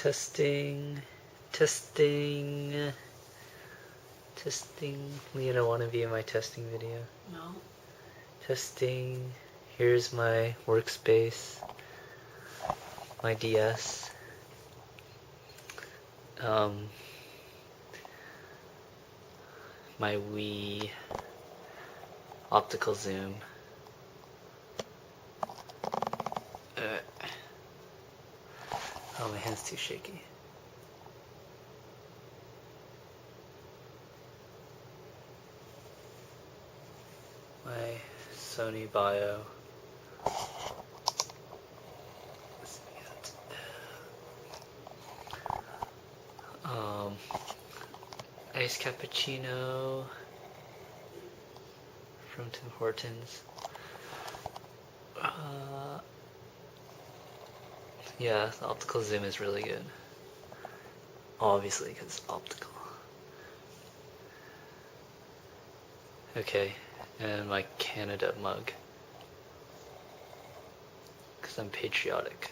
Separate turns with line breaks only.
Testing. Testing. Testing. You don't want to view my testing video?
No.
Testing. Here's my workspace. My DS. My Wii. Optical zoom. Oh, my hand's too shaky. My Sony bio. Iced cappuccino from Tim Hortons. Yeah, the optical zoom is really good. Obviously, because it's optical. Okay, and my Canada mug. Because I'm patriotic.